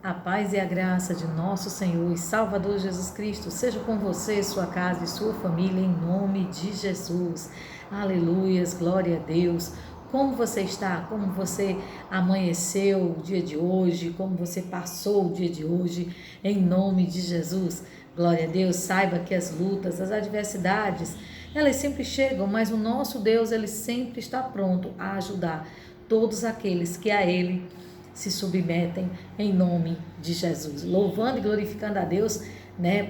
A paz e a graça de nosso Senhor e Salvador Jesus Cristo seja com você, sua casa e sua família, em nome de Jesus. Aleluias, glória a Deus. Como você está? Como você amanheceu o dia de hoje? Como você passou o dia de hoje? Em nome de Jesus. Glória a Deus. Saiba que as lutas, as adversidades, elas sempre chegam, mas o nosso Deus, ele sempre está pronto a ajudar todos aqueles que a Ele se submetem em nome de Jesus. Louvando e glorificando a Deus,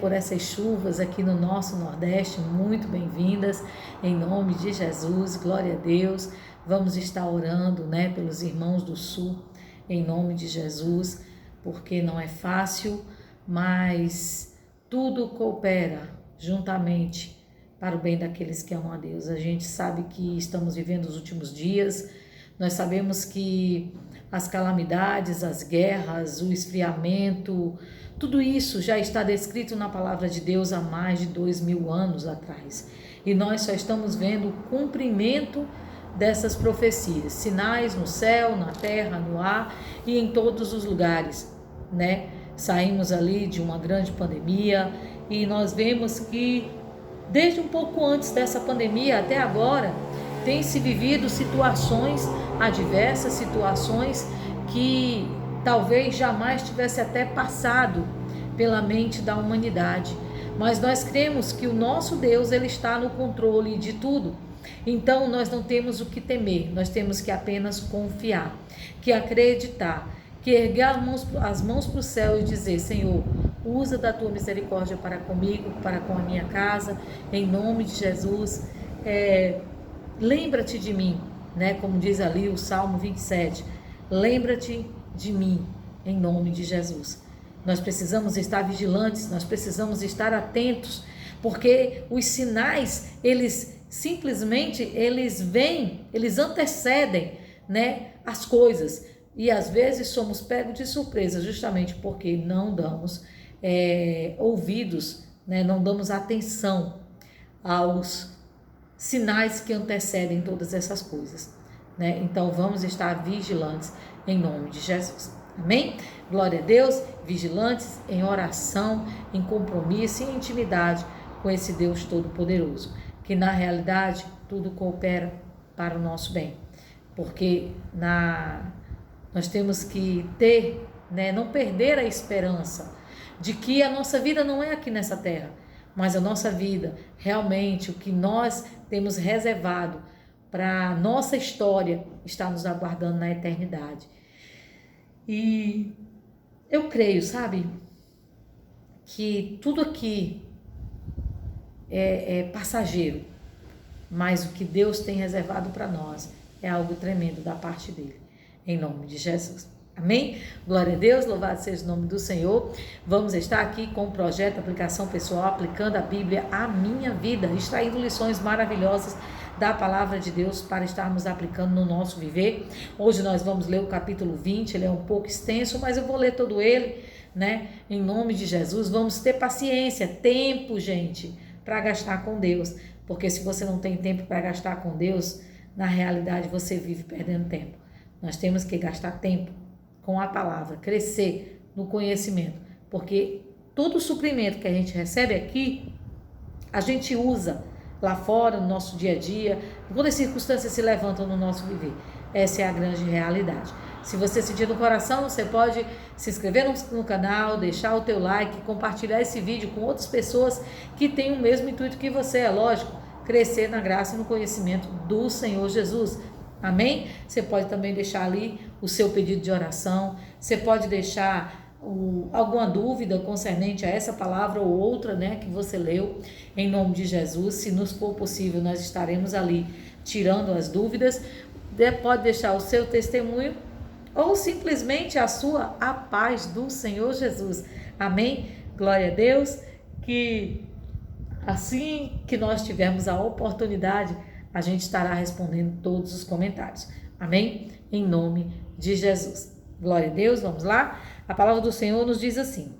por essas chuvas aqui no nosso Nordeste, muito bem-vindas, em nome de Jesus, glória a Deus. Vamos estar orando, pelos irmãos do Sul, em nome de Jesus, porque não é fácil, mas tudo coopera juntamente para o bem daqueles que amam a Deus. A gente sabe que estamos vivendo os últimos dias, nós sabemos que as calamidades, as guerras, o esfriamento, tudo isso já está descrito na palavra de Deus há mais de 2000 anos atrás. E nós só estamos vendo o cumprimento dessas profecias, sinais no céu, na terra, no ar e em todos os lugares, Saímos ali de uma grande pandemia e nós vemos que desde um pouco antes dessa pandemia até agora, tem se vivido situações adversas, situações que talvez jamais tivesse até passado pela mente da humanidade. Mas nós cremos que o nosso Deus, ele está no controle de tudo. Então nós não temos o que temer, nós temos que apenas confiar, que acreditar, que erguer as mãos para o céu e dizer: Senhor, usa da tua misericórdia para comigo, para com a minha casa, em nome de Jesus. Lembra-te de mim, como diz ali o Salmo 27, lembra-te de mim, em nome de Jesus. Nós precisamos estar vigilantes, nós precisamos estar atentos, porque os sinais, eles simplesmente, eles vêm, eles antecedem, as coisas, e às vezes somos pegos de surpresa, justamente porque não damos ouvidos, não damos atenção aos sinais que antecedem todas essas coisas, Então vamos estar vigilantes em nome de Jesus. Amém? Glória a Deus, vigilantes em oração, em compromisso, em intimidade com esse Deus Todo-Poderoso, que na realidade tudo coopera para o nosso bem, porque nós temos que ter, não perder a esperança de que a nossa vida não é aqui nessa terra, mas a nossa vida, realmente, o que nós temos reservado para a nossa história está nos aguardando na eternidade. E eu creio, que tudo aqui é passageiro, mas o que Deus tem reservado para nós é algo tremendo da parte dele, em nome de Jesus. Amém? Glória a Deus, louvado seja o nome do Senhor. Vamos estar aqui com o projeto Aplicação Pessoal, aplicando a Bíblia à minha vida, extraindo lições maravilhosas da palavra de Deus para estarmos aplicando no nosso viver. Hoje nós vamos ler o capítulo 20, ele é um pouco extenso, mas eu vou ler todo ele, em nome de Jesus. Vamos ter paciência, tempo, gente, para gastar com Deus, porque se você não tem tempo para gastar com Deus, na realidade você vive perdendo tempo. Nós temos que gastar tempo com a palavra, crescer no conhecimento, porque todo o suprimento que a gente recebe aqui, a gente usa lá fora, no nosso dia a dia, quando as circunstâncias se levantam no nosso viver. Essa é a grande realidade. Se você sentir no coração, você pode se inscrever no canal, deixar o teu like, compartilhar esse vídeo com outras pessoas que têm o mesmo intuito que você, é lógico, crescer na graça e no conhecimento do Senhor Jesus. Amém? Você pode também deixar ali o seu pedido de oração, você pode deixar alguma dúvida concernente a essa palavra ou outra, que você leu, em nome de Jesus. Se nos for possível, nós estaremos ali tirando as dúvidas. Pode deixar o seu testemunho ou simplesmente a paz do Senhor Jesus. Amém? Glória a Deus, que assim que nós tivermos a oportunidade, a gente estará respondendo todos os comentários. Amém? Em nome de Jesus. Glória a Deus, vamos lá? A palavra do Senhor nos diz assim: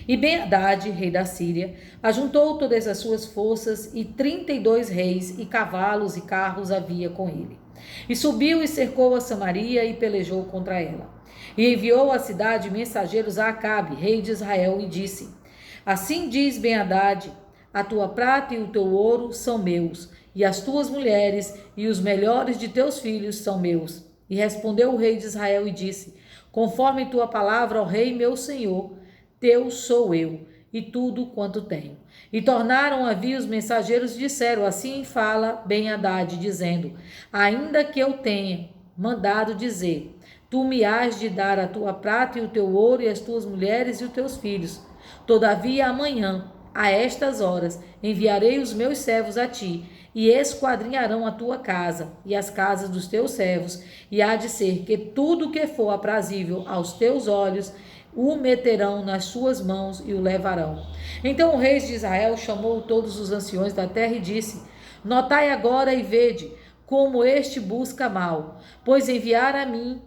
E Ben-Hadad, rei da Síria, ajuntou todas as suas forças, e 32 reis, e cavalos e carros havia com ele. E subiu e cercou a Samaria e pelejou contra ela. E enviou à cidade mensageiros a Acabe, rei de Israel, e disse: Assim diz Ben-Hadad: a tua prata e o teu ouro são meus, e as tuas mulheres e os melhores de teus filhos são meus. E respondeu o rei de Israel e disse: Conforme tua palavra, ó rei meu senhor, teu sou eu, e tudo quanto tenho. E tornaram a vir os mensageiros e disseram: Assim fala Ben-Hadad, dizendo: Ainda que eu tenha mandado dizer, tu me hás de dar a tua prata e o teu ouro e as tuas mulheres e os teus filhos. Todavia amanhã, a estas horas, enviarei os meus servos a ti, e esquadrinharão a tua casa e as casas dos teus servos, e há de ser que tudo que for aprazível aos teus olhos, o meterão nas suas mãos e o levarão. Então o rei de Israel chamou todos os anciões da terra e disse: Notai agora e vede como este busca mal, pois enviar a mim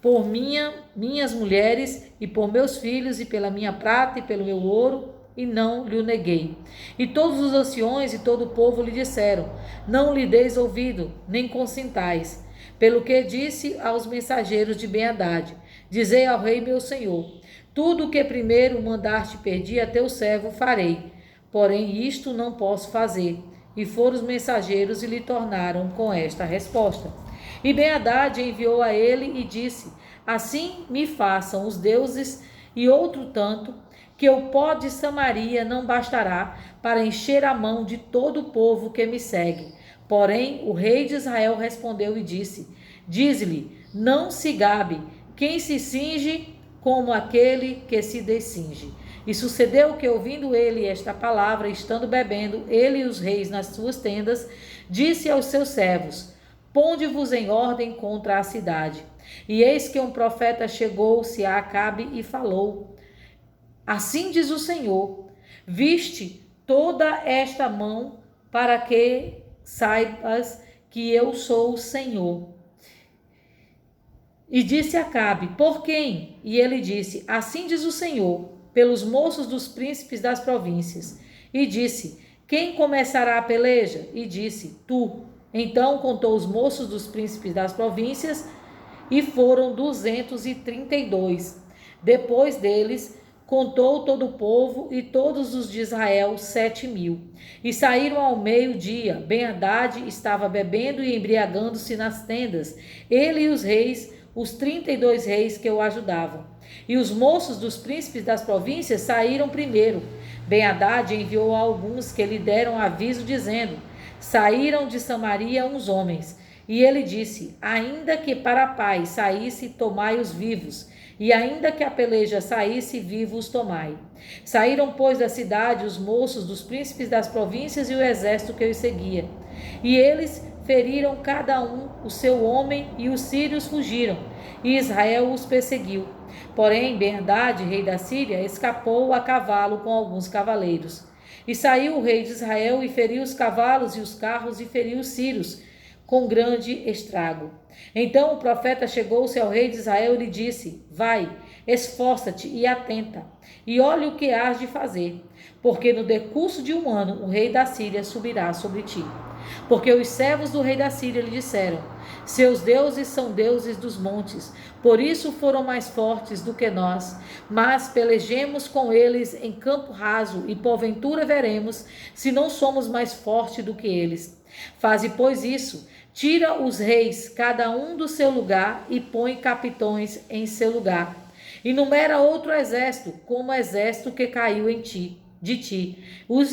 por minhas mulheres e por meus filhos e pela minha prata e pelo meu ouro, e não lhe neguei. E todos os anciões e todo o povo lhe disseram: Não lhe deis ouvido, nem consintais. Pelo que disse aos mensageiros de Ben-Hadad: Dizei ao rei meu senhor: Tudo o que primeiro mandar-te pedir a teu servo farei. Porém isto não posso fazer. E foram os mensageiros e lhe tornaram com esta resposta. E Ben-Hadad enviou a ele e disse: Assim me façam os deuses, e outro tanto, que o pó de Samaria não bastará para encher a mão de todo o povo que me segue. Porém o rei de Israel respondeu e disse: Diz-lhe, não se gabe quem se cinge como aquele que se descinge. E sucedeu que, ouvindo ele esta palavra, estando bebendo, ele e os reis nas suas tendas, disse aos seus servos: Ponde-vos em ordem contra a cidade. E eis que um profeta chegou-se a Acabe e falou: Assim diz o Senhor: Viste toda esta mão, para que saibas que eu sou o Senhor. E disse Acabe: Por quem? E ele disse: Assim diz o Senhor: Pelos moços dos príncipes das províncias. E disse: Quem começará a peleja? E disse: Tu. Então contou os moços dos príncipes das províncias, e foram 232. Depois deles, contou todo o povo e todos os de Israel 7.000. E saíram ao meio-dia. Ben-Hadad estava bebendo e embriagando-se nas tendas, ele e os reis, os 32 reis que o ajudavam. E os moços dos príncipes das províncias saíram primeiro. Ben-Hadad enviou a alguns que lhe deram aviso, dizendo: Saíram de Samaria uns homens. E ele disse: Ainda que para a paz saísse, tomai-os vivos. E ainda que a peleja saísse, vivos tomai. Saíram, pois, da cidade os moços dos príncipes das províncias e o exército que os seguia. E eles feriram cada um o seu homem, e os sírios fugiram, e Israel os perseguiu. Porém, Ben-Hadad, rei da Síria, escapou a cavalo com alguns cavaleiros. E saiu o rei de Israel e feriu os cavalos e os carros e feriu os sírios com grande estrago. Então o profeta chegou-se ao rei de Israel e lhe disse: Vai, esforça-te e atenta, e olhe o que hás de fazer, porque no decurso de 1 ano o rei da Síria subirá sobre ti. Porque os servos do rei da Síria lhe disseram: Seus deuses são deuses dos montes, por isso foram mais fortes do que nós. Mas pelejemos com eles em campo raso, e porventura veremos se não somos mais fortes do que eles. Faze, pois, isso: tira os reis, cada um do seu lugar, e põe capitões em seu lugar. E numera outro exército, como o exército que caiu de ti,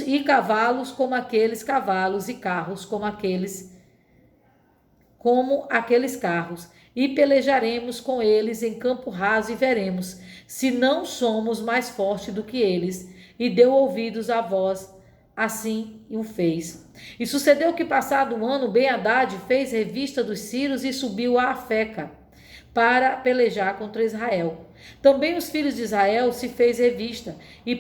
e cavalos como aqueles cavalos, e carros como aqueles carros, e pelejaremos com eles em campo raso, e veremos se não somos mais fortes do que eles. E deu ouvidos à voz, assim o fez. E sucedeu que, passado 1 ano, Ben-Hadad fez revista dos sírios e subiu a Afeca para pelejar contra Israel. Também os filhos de Israel se fez revista, e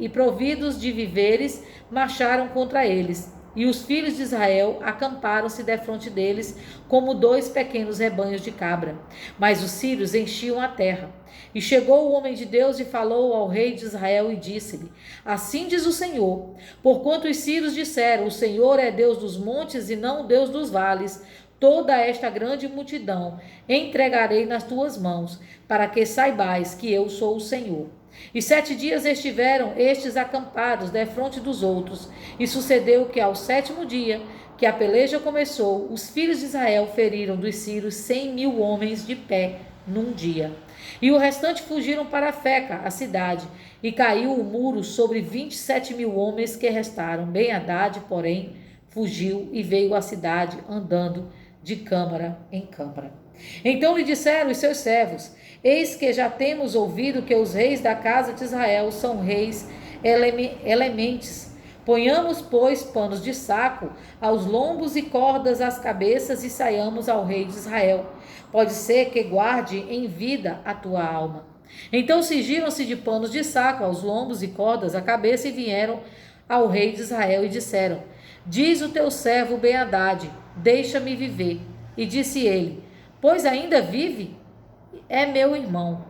providos de víveres, marcharam contra eles. E os filhos de Israel acamparam-se defronte deles, como 2 pequenos rebanhos de cabra. Mas os sírios enchiam a terra. E chegou o homem de Deus e falou ao rei de Israel e disse-lhe: Assim diz o Senhor: Porquanto os sírios disseram: O Senhor é Deus dos montes e não o Deus dos vales, toda esta grande multidão entregarei nas tuas mãos, para que saibais que eu sou o Senhor. E 7 dias estiveram estes acampados defronte dos outros. E sucedeu que ao 7º dia, que a peleja começou, os filhos de Israel feriram dos sírios 100.000 homens de pé num dia. E o restante fugiram para Feca, a cidade, e caiu o muro sobre 27.000 homens que restaram. Ben-Hadad, porém, fugiu e veio à cidade andando de câmara em câmara. Então lhe disseram os seus servos: eis que já temos ouvido que os reis da casa de Israel são reis elementes. Ponhamos, pois, panos de saco aos lombos e cordas às cabeças e saiamos ao rei de Israel. Pode ser que guarde em vida a tua alma. Então cingiram-se de panos de saco aos lombos e cordas à cabeça e vieram ao rei de Israel e disseram: diz o teu servo Ben-Hadad, deixa-me viver. E disse ele: pois ainda vive? É meu irmão.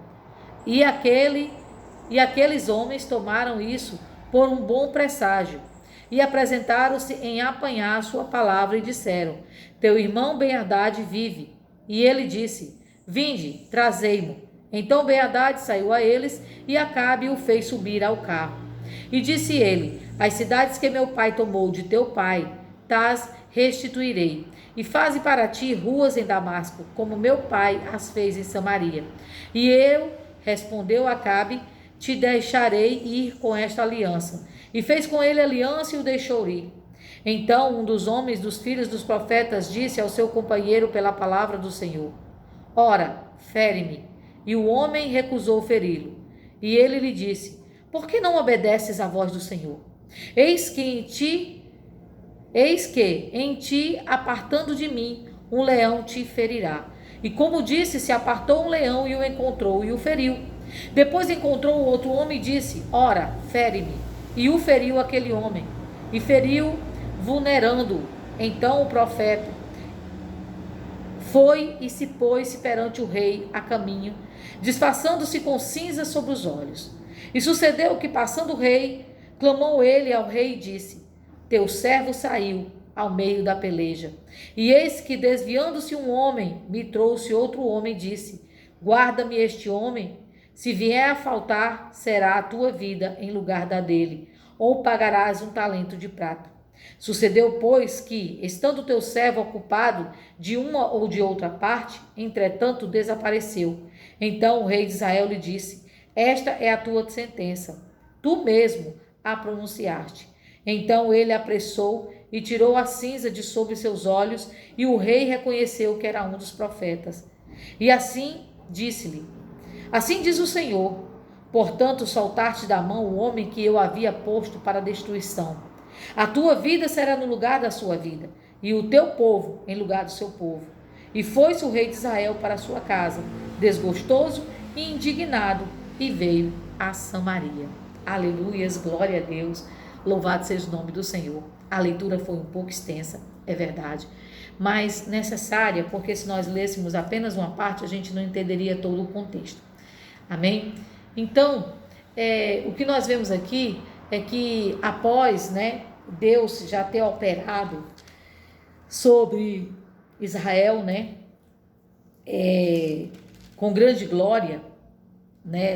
E aqueles homens tomaram isso por um bom presságio, e apresentaram-se em apanhar a sua palavra e disseram: teu irmão Ben-Hadad vive. E ele disse: vinde, trazei-mo. Então Ben-Hadad saiu a eles, e Acabe o fez subir ao carro. E disse ele: as cidades que meu pai tomou de teu pai, tas restituirei. E faze para ti ruas em Damasco, como meu pai as fez em Samaria. E eu, respondeu Acabe, te deixarei ir com esta aliança. E fez com ele aliança e o deixou ir. Então um dos homens dos filhos dos profetas disse ao seu companheiro pela palavra do Senhor: ora, fere-me. E o homem recusou feri-lo. E ele lhe disse: por que não obedeces à voz do Senhor? Eis que em ti, apartando de mim, um leão te ferirá. E como disse, se apartou um leão e o encontrou e o feriu. Depois encontrou o outro homem e disse: ora, fere-me. E o feriu aquele homem, e feriu, vulnerando-o. Então o profeta foi e se pôs perante o rei a caminho, disfarçando-se com cinza sobre os olhos. E sucedeu que, passando o rei, clamou ele ao rei e disse: teu servo saiu ao meio da peleja. E eis que, desviando-se um homem, me trouxe outro homem e disse: guarda-me este homem. Se vier a faltar, será a tua vida em lugar da dele, ou pagarás um talento de prata. Sucedeu, pois, que, estando teu servo ocupado de uma ou de outra parte, entretanto desapareceu. Então o rei de Israel lhe disse: esta é a tua sentença, tu mesmo a pronunciaste. Então ele apressou e tirou a cinza de sobre seus olhos, e o rei reconheceu que era um dos profetas. E assim disse-lhe: assim diz o Senhor, portanto soltaste da mão o homem que eu havia posto para destruição. A tua vida será no lugar da sua vida, e o teu povo em lugar do seu povo. E foi-se o rei de Israel para a sua casa, desgostoso e indignado, e veio a Samaria. Aleluias, glória a Deus, louvado seja o nome do Senhor. A leitura foi um pouco extensa, é verdade, mas necessária, porque se nós lêssemos apenas uma parte, a gente não entenderia todo o contexto. Amém? Então, o que nós vemos aqui é que após, Deus já ter operado sobre Israel, com grande glória,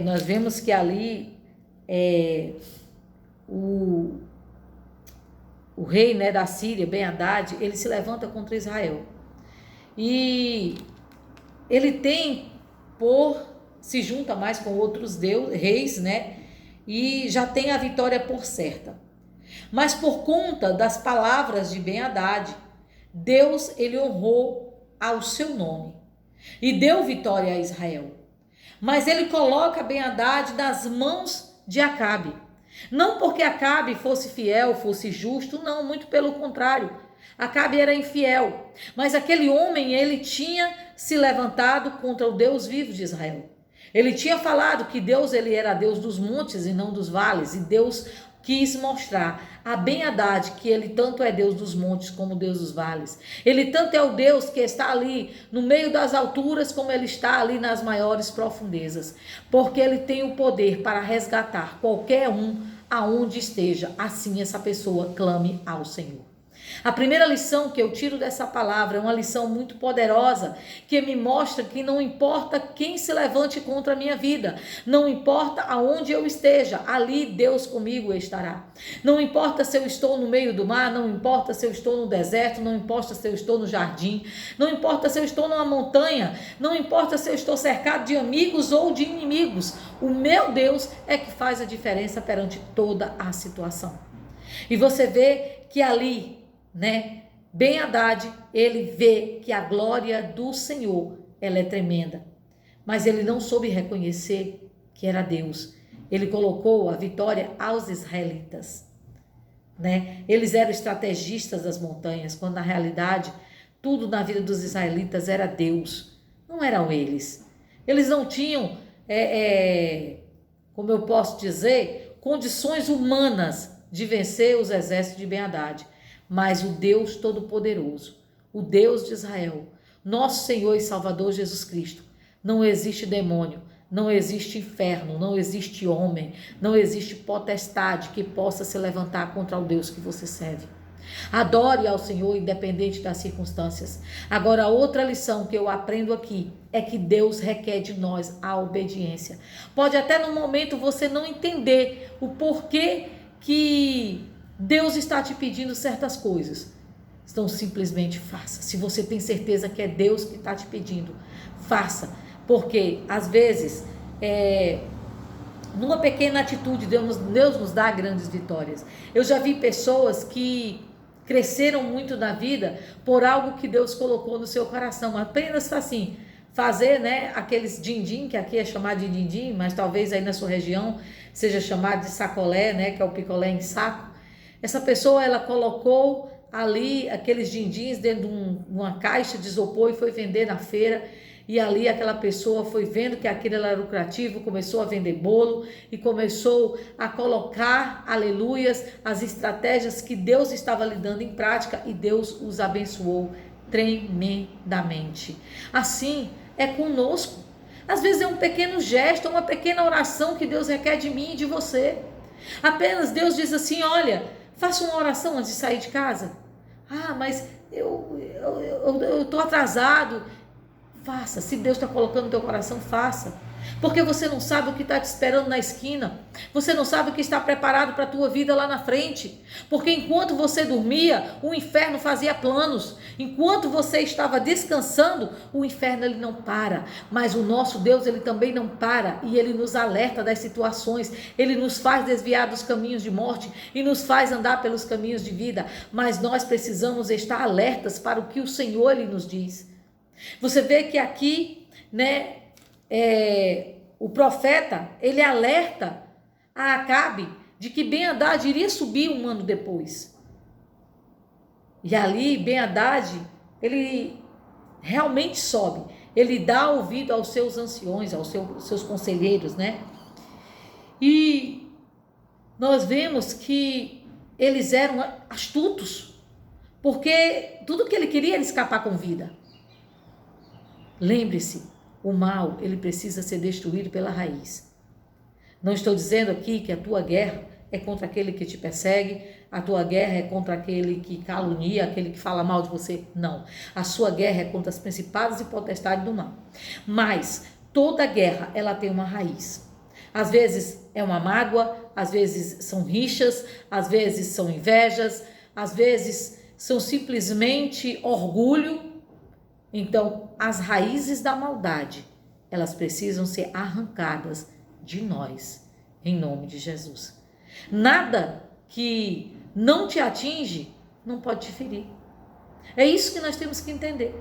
nós vemos que ali o rei, da Síria, Ben-Hadad, ele se levanta contra Israel. E ele se junta mais com outros reis, e já tem a vitória por certa. Mas por conta das palavras de Ben-Hadad, Deus, ele honrou ao seu nome e deu vitória a Israel. Mas ele coloca Ben-Hadad nas mãos de Acabe. Não porque Acabe fosse fiel, fosse justo, não, muito pelo contrário. Acabe era infiel, mas aquele homem, ele tinha se levantado contra o Deus vivo de Israel. Ele tinha falado que Deus, ele era Deus dos montes e não dos vales, e Deus quis mostrar a Ben-Hadad que ele tanto é Deus dos montes como Deus dos vales. Ele tanto é o Deus que está ali no meio das alturas como ele está ali nas maiores profundezas, porque ele tem o poder para resgatar qualquer um aonde esteja, assim essa pessoa clame ao Senhor. A primeira lição que eu tiro dessa palavra é uma lição muito poderosa, que me mostra que não importa quem se levante contra a minha vida, não importa aonde eu esteja, ali Deus comigo estará. Não importa se eu estou no meio do mar, não importa se eu estou no deserto, não importa se eu estou no jardim, não importa se eu estou numa montanha, não importa se eu estou cercado de amigos ou de inimigos. O meu Deus é que faz a diferença perante toda a situação. E você vê que ali, Ben-Hadad, ele vê que a glória do Senhor, ela é tremenda, mas ele não soube reconhecer que era Deus. Ele colocou a vitória aos israelitas, Eles eram estrategistas das montanhas, quando na realidade tudo na vida dos israelitas era Deus, não eram eles. Eles não tinham, como eu posso dizer, condições humanas de vencer os exércitos de Ben-Hadad. Mas o Deus Todo-Poderoso, o Deus de Israel, nosso Senhor e Salvador Jesus Cristo, não existe demônio, não existe inferno, não existe homem, não existe potestade que possa se levantar contra o Deus que você serve. Adore ao Senhor independente das circunstâncias. Agora, outra lição que eu aprendo aqui é que Deus requer de nós a obediência. Pode até no momento você não entender o porquê que Deus está te pedindo certas coisas. Então simplesmente faça. Se você tem certeza que é Deus que está te pedindo, faça. Porque às vezes, numa pequena atitude, Deus nos dá grandes vitórias. Eu já vi pessoas que cresceram muito na vida por algo que Deus colocou no seu coração. Apenas assim, fazer, aqueles din-din, que aqui é chamado de din-din, mas talvez aí na sua região seja chamado de sacolé, que é o picolé em saco. Essa pessoa, ela colocou ali aqueles din-dins dentro de uma caixa de isopor e foi vender na feira. E ali aquela pessoa foi vendo que aquilo era lucrativo, começou a vender bolo e começou a colocar, aleluias, as estratégias que Deus estava lhe dando em prática, e Deus os abençoou tremendamente. Assim é conosco. Às vezes é um pequeno gesto, uma pequena oração que Deus requer de mim e de você. Apenas Deus diz assim: olha, faça uma oração antes de sair de casa. Ah, mas eu estou atrasado. Faça. Se Deus está colocando no teu coração, faça. Porque você não sabe o que está te esperando na esquina. Você não sabe o que está preparado para a tua vida lá na frente. Porque enquanto você dormia, o inferno fazia planos. Enquanto você estava descansando, o inferno ele não para. Mas o nosso Deus, ele também não para. E ele nos alerta das situações. Ele nos faz desviar dos caminhos de morte e nos faz andar pelos caminhos de vida. Mas nós precisamos estar alertas para o que o Senhor ele nos diz. Você vê que aqui, o profeta, ele alerta a Acabe de que Ben-Hadad iria subir um ano depois. E ali Ben-Hadad, ele realmente sobe. Ele dá ouvido aos seus anciões, aos seus conselheiros, E nós vemos que eles eram astutos, porque tudo que ele queria era escapar com vida. Lembre-se, o mal, ele precisa ser destruído pela raiz. Não estou dizendo aqui que a tua guerra é contra aquele que te persegue, a tua guerra é contra aquele que calunia, aquele que fala mal de você. Não, a sua guerra é contra as principados e potestades do mal. Mas toda guerra, ela tem uma raiz. Às vezes é uma mágoa, às vezes são rixas, às vezes são invejas, às vezes são simplesmente orgulho. Então, as raízes da maldade, elas precisam ser arrancadas de nós, em nome de Jesus. Nada que não te atinge não pode te ferir. É isso que nós temos que entender.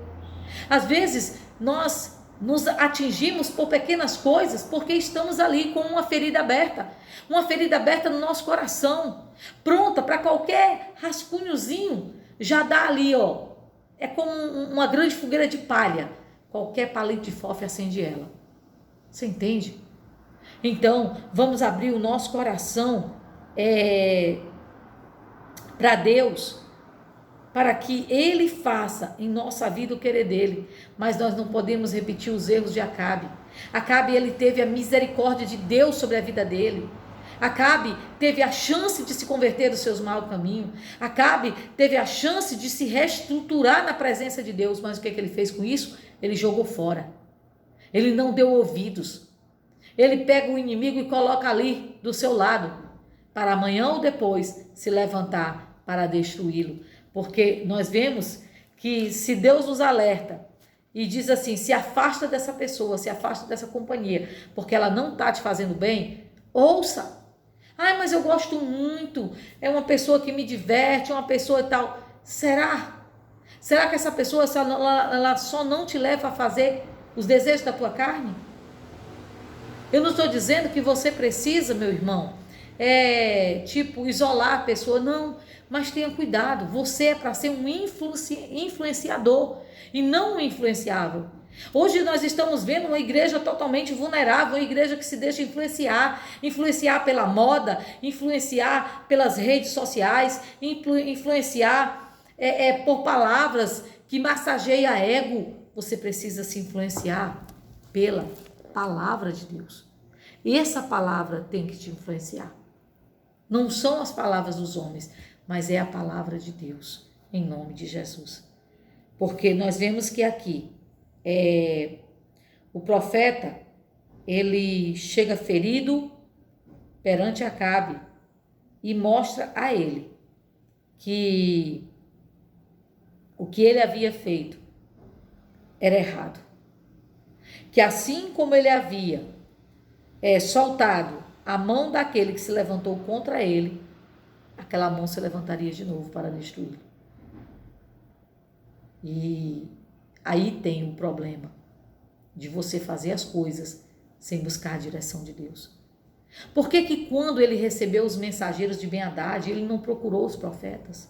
Às vezes, nós nos atingimos por pequenas coisas porque estamos ali com uma ferida aberta no nosso coração, pronta para qualquer rascunhozinho, já dá ali, é como uma grande fogueira de palha. Qualquer palito de fósforo acende ela. Você entende? Então, vamos abrir o nosso coração para Deus, para que Ele faça em nossa vida o querer dEle. Mas nós não podemos repetir os erros de Acabe. Acabe, ele teve a misericórdia de Deus sobre a vida dele. Acabe teve a chance de se converter dos seus maus caminhos. Acabe teve a chance de se reestruturar na presença de Deus. Mas o que ele fez com isso? Ele jogou fora. Ele não deu ouvidos. Ele pega o inimigo e coloca ali do seu lado, para amanhã ou depois se levantar para destruí-lo. Porque nós vemos que se Deus nos alerta e diz assim, se afasta dessa pessoa, se afasta dessa companhia, porque ela não está te fazendo bem, ouça. Mas eu gosto muito, é uma pessoa que me diverte, é uma pessoa e tal. Será? Será que essa pessoa ela só não te leva a fazer os desejos da tua carne? Eu não estou dizendo que você precisa, meu irmão, isolar a pessoa, não. Mas tenha cuidado, você é para ser um influenciador e não um influenciável. Hoje nós estamos vendo uma igreja totalmente vulnerável, uma igreja que se deixa influenciar pela moda, influenciar pelas redes sociais, influenciar por palavras que massageiam ego. Você precisa se influenciar pela palavra de Deus. E essa palavra tem que te influenciar. Não são as palavras dos homens, mas é a palavra de Deus, em nome de Jesus. Porque nós vemos que aqui, o profeta, ele chega ferido perante Acabe e mostra a ele que o que ele havia feito era errado. Que assim como ele havia soltado a mão daquele que se levantou contra ele, aquela mão se levantaria de novo para destruí-lo. E aí tem o problema de você fazer as coisas sem buscar a direção de Deus. Por que quando ele recebeu os mensageiros de Ben-Hadad, ele não procurou os profetas?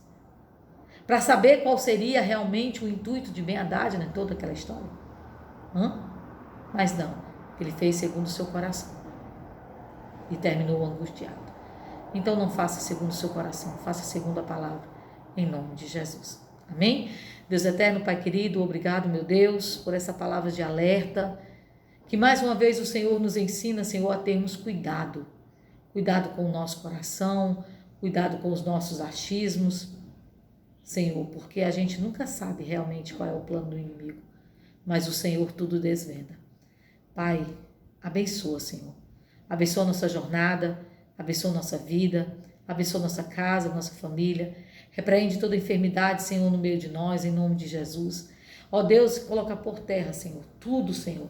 Para saber qual seria realmente o intuito de Ben-Hadad, né, toda aquela história. Mas não, ele fez segundo o seu coração e terminou angustiado. Então não faça segundo o seu coração, faça segundo a palavra, em nome de Jesus. Amém? Deus eterno, Pai querido, obrigado, meu Deus, por essa palavra de alerta, que mais uma vez o Senhor nos ensina, Senhor, a termos cuidado. Cuidado com o nosso coração, cuidado com os nossos achismos, Senhor, porque a gente nunca sabe realmente qual é o plano do inimigo, mas o Senhor tudo desvenda. Pai, abençoa, Senhor. Abençoa a nossa jornada, abençoa a nossa vida, abençoa a nossa casa, a nossa família. Repreende toda enfermidade, Senhor, no meio de nós, em nome de Jesus. Ó Deus, coloca por terra, Senhor, tudo, Senhor.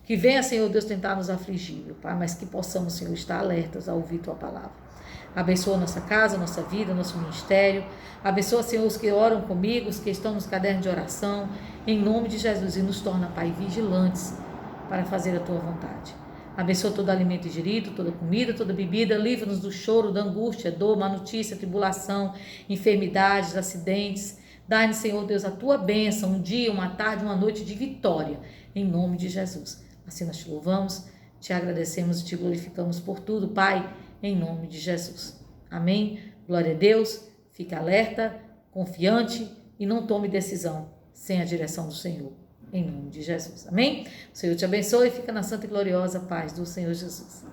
Que venha, Senhor Deus, tentar nos afligir, meu Pai, mas que possamos, Senhor, estar alertas a ouvir Tua palavra. Abençoa a nossa casa, a nossa vida, nosso ministério. Abençoa, Senhor, os que oram comigo, os que estão nos cadernos de oração, em nome de Jesus. E nos torna, Pai, vigilantes para fazer a Tua vontade. Abençoa todo alimento ingerido, toda comida, toda bebida. Livra-nos do choro, da angústia, dor, má notícia, tribulação, enfermidades, acidentes. Dá-nos, Senhor Deus, a Tua bênção, um dia, uma tarde, uma noite de vitória, em nome de Jesus. Assim nós te louvamos, te agradecemos e te glorificamos por tudo, Pai, em nome de Jesus. Amém? Glória a Deus. Fique alerta, confiante e não tome decisão sem a direção do Senhor. Em nome de Jesus. Amém? O Senhor te abençoe e fica na santa e gloriosa paz do Senhor Jesus.